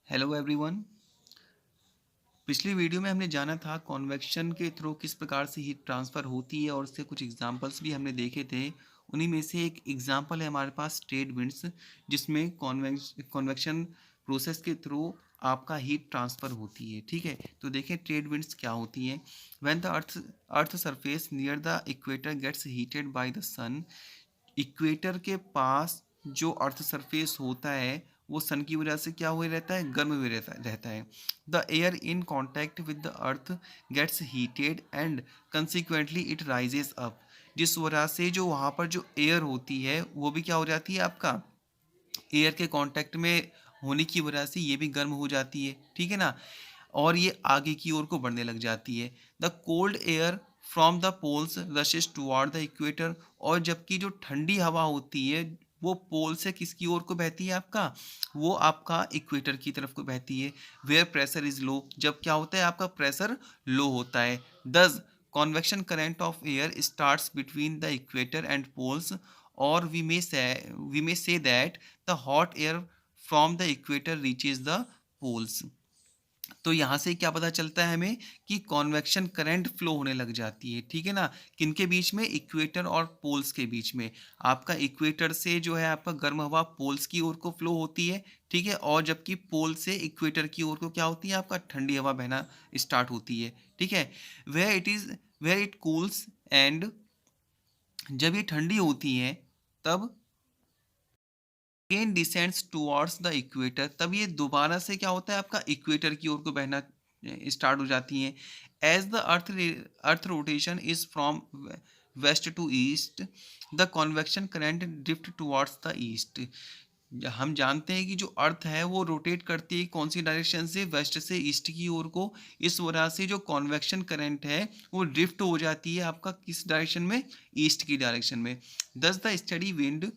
Hello everyone. पिछली video में हमने जाना था कॉन्वेक्शन के थ्रू किस प्रकार से हीट ट्रांसफ़र होती है और उसके कुछ एग्जांपल्स भी हमने देखे थे। उन्हीं में से एक एग्जांपल है हमारे पास ट्रेड विंड्स, जिसमें कॉन्वेक्शन प्रोसेस के थ्रू आपका हीट ट्रांसफ़र होती है। ठीक है, तो देखें ट्रेड विंड्स क्या होती हैं। When the earth surface near the equator gets heated by the sun, equator के पास जो अर्थ सरफेस होता है वो सन की वजह से क्या हुए रहता है, गर्म हुए रहता है। The air in contact with the earth gets heated and consequently it rises up. जिस वजह से जो वहाँ पर जो एयर होती है वो भी क्या हो जाती है, आपका एयर के कांटेक्ट में होने की वजह से ये भी गर्म हो जाती है। ठीक है ना, और ये आगे की ओर को बढ़ने लग जाती है। The cold air from the poles rushes toward the equator. और जबकि जो ठंडी हवा होती है वो पोल से किसकी ओर को बहती है, आपका वो आपका इक्वेटर की तरफ को बहती है। वेयर प्रेशर इज लो, जब क्या होता है आपका प्रेशर लो होता है। दस convection current of air starts between the equator and poles, or we may say that the hot air from the equator reaches the poles। तो यहाँ से क्या पता चलता है हमें कि कॉन्वेक्शन करंट फ्लो होने लग जाती है। ठीक है ना, किनके बीच में, इक्वेटर और पोल्स के बीच में। आपका इक्वेटर से जो है आपका गर्म हवा पोल्स की ओर को फ्लो होती है। ठीक है, और जबकि पोल से इक्वेटर की ओर को क्या होती है, आपका ठंडी हवा बहना स्टार्ट होती है। ठीक है, वेयर इट कूल्स एंड जब ये ठंडी होती है तब again descends towards the equator, तब ये दोबारा से क्या होता है, आपका इक्वेटर की ओर को बहना स्टार्ट हो जाती हैं। As the earth rotation is from west to east, the convection current drift towards the east. हम जानते हैं कि जो अर्थ है वो रोटेट करती है कौन सी डायरेक्शन से, वेस्ट से ईस्ट की ओर को। इस वजह से जो कॉन्वेक्शन करंट है वो ड्रिफ्ट हो जाती है आपका किस डायरेक्शन में, ईस्ट की डायरेक्शन में। Thus the steady wind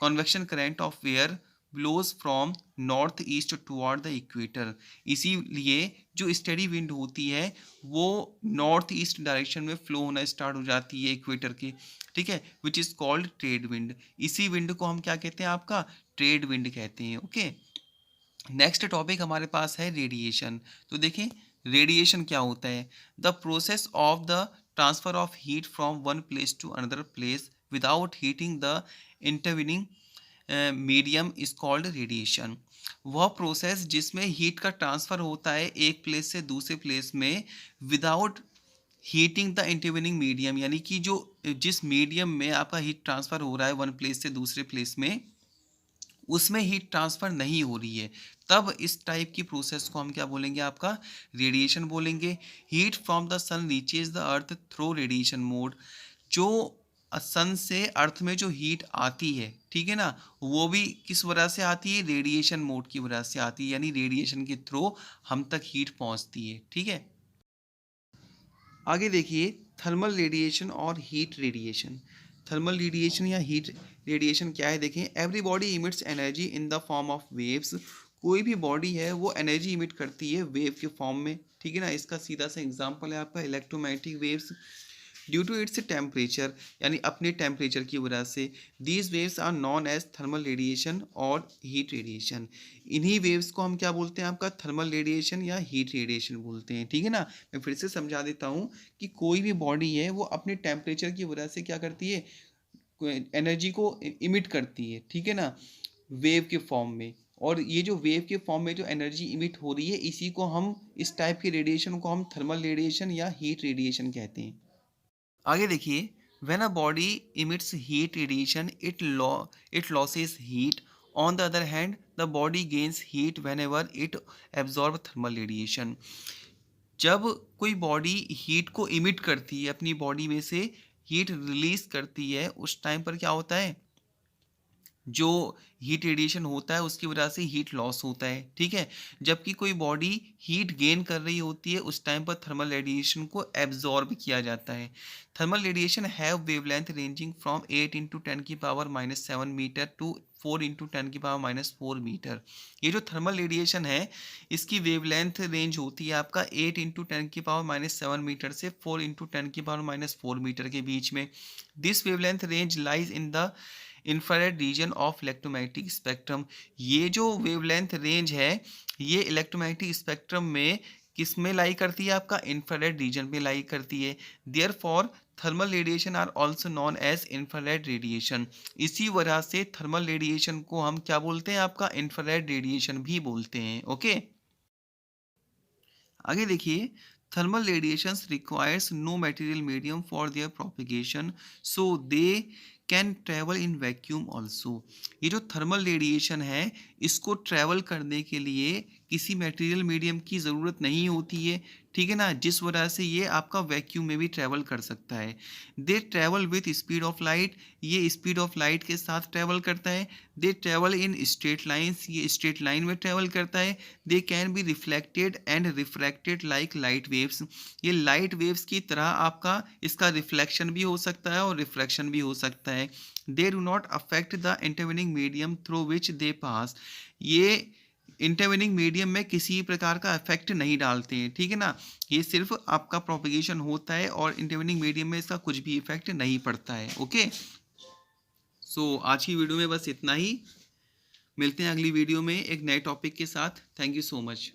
convection current of air blows from north east toward the equator. इसीलिए जो स्टेडी विंड होती है वो नॉर्थ ईस्ट डायरेक्शन में फ्लो होना स्टार्ट हो जाती है इक्वेटर के। ठीक है, which is called trade wind. इसी विंड को हम क्या कहते हैं, आपका ट्रेड विंड कहते हैं। ओके, नेक्स्ट टॉपिक हमारे पास है रेडिएशन। तो देखें रेडिएशन क्या होता है। The process of the transfer of heat from one place to another place without heating the intervening medium is called radiation. वह प्रोसेस जिसमें हीट का ट्रांसफ़र होता है एक प्लेस से दूसरे प्लेस में without heating the intervening medium, यानी कि जो जिस मीडियम में आपका हीट ट्रांसफ़र हो रहा है वन प्लेस से दूसरे प्लेस में, उसमें हीट ट्रांसफ़र नहीं हो रही है, तब इस टाइप की प्रोसेस को हम क्या बोलेंगे, आपका रेडिएशन बोलेंगे। Heat from the sun reaches the earth through radiation mode. जो सन से अर्थ में जो हीट आती है, ठीक है ना, वो भी किस वजह से आती है, रेडिएशन मोड की वजह से आती है, यानी रेडिएशन के थ्रू हम तक हीट पहुंचती है। ठीक है, आगे देखिए थर्मल रेडिएशन और हीट रेडिएशन। थर्मल रेडिएशन या हीट रेडिएशन क्या है, देखें every body emits energy in the form of waves. कोई भी बॉडी है वो एनर्जी इमिट करती है वेव के फॉर्म में। ठीक है ना, इसका सीधा सा एग्जांपल है आपका electromagnetic waves. Due to its temperature, यानी अपने टेम्परेचर की वजह से, these waves are known as thermal radiation और हीट रेडिएशन। इन्हीं वेव्स को हम क्या बोलते हैं, आपका थर्मल रेडिएशन या हीट रेडिएशन बोलते हैं। ठीक है ना, मैं फिर से समझा देता हूँ कि कोई भी बॉडी है वो अपने टेम्परेचर की वजह से क्या करती है, एनर्जी को इमिट करती है। ठीक है ना, वेव के फॉर्म में। और ये जो वेव के फॉर्म में जो एनर्जी इमिट हो रही है, इसी को हम, इस टाइप के रेडिएशन को हम थर्मल रेडिएशन या हीट रेडिएशन कहते हैं। आगे देखिए, when a body emits heat radiation it losses heat. On the other hand the body gains heat when ever it absorb thermal radiation. जब कोई बॉडी हीट को इमिट करती है, अपनी बॉडी में से हीट रिलीज करती है, उस टाइम पर क्या होता है, जो हीट रेडिएशन होता है उसकी वजह से हीट लॉस होता है। ठीक है, जबकि कोई बॉडी हीट गेन कर रही होती है, उस टाइम पर थर्मल रेडिएशन को एब्जॉर्ब किया जाता है। Thermal radiation have wavelength ranging from 8 × 10⁻⁷ metre to 4 × 10⁻⁴मीटर। ये जो थर्मल रेडिएशन है इसकी वेवलेंथ रेंज होती है आपका 8 × 10⁻⁷ मीटर से 4 × 10⁻⁴ मीटर के बीच में। This wavelength range lies in the infrared reason of electromagnetic spectrum. ये जो वेवलेंथ रेंज है ये इलेक्ट्रोमैग्नेटिक स्पेक्ट्रम में किस में लाई करती है, आपका इंफ्रारेड रीजन में लाई करती है। Therefore thermal radiation are also known as infrared radiation. इसी वजह से थर्मल रेडिएशन को हम क्या बोलते हैं, आपका इंफ्रारेड रेडिएशन भी बोलते हैं। ओके, आगे देखिए, thermal radiations requires no material medium for their propagation so they can travel in vacuum also. ये जो थर्मल रेडिएशन है इसको ट्रैवल करने के लिए किसी मटेरियल मीडियम की ज़रूरत नहीं होती है, ठीक है ना, जिस वजह से ये आपका वैक्यूम में भी ट्रैवल कर सकता है। दे travel with speed of light, ये स्पीड ऑफ लाइट के साथ ट्रैवल करता है। दे ट्रैवल इन स्ट्रेट लाइन्स, ये स्ट्रेट लाइन में ट्रैवल करता है। They can be reflected and refracted like light waves, ये लाइट वेव्स की तरह आपका इसका रिफ्लेक्शन भी हो सकता है और रिफ्रैक्शन भी हो सकता है। They do not affect the intervening medium through which they pass, ये इंटरवेनिंग मीडियम में किसी प्रकार का इफेक्ट नहीं डालते हैं, ठीक है ना, ये सिर्फ आपका प्रोपिगेशन होता है और इंटरवेनिंग मीडियम में इसका कुछ भी इफेक्ट नहीं पड़ता है। ओके, सो आज की वीडियो में बस इतना ही, मिलते हैं अगली वीडियो में एक नए टॉपिक के साथ। Thank you so much.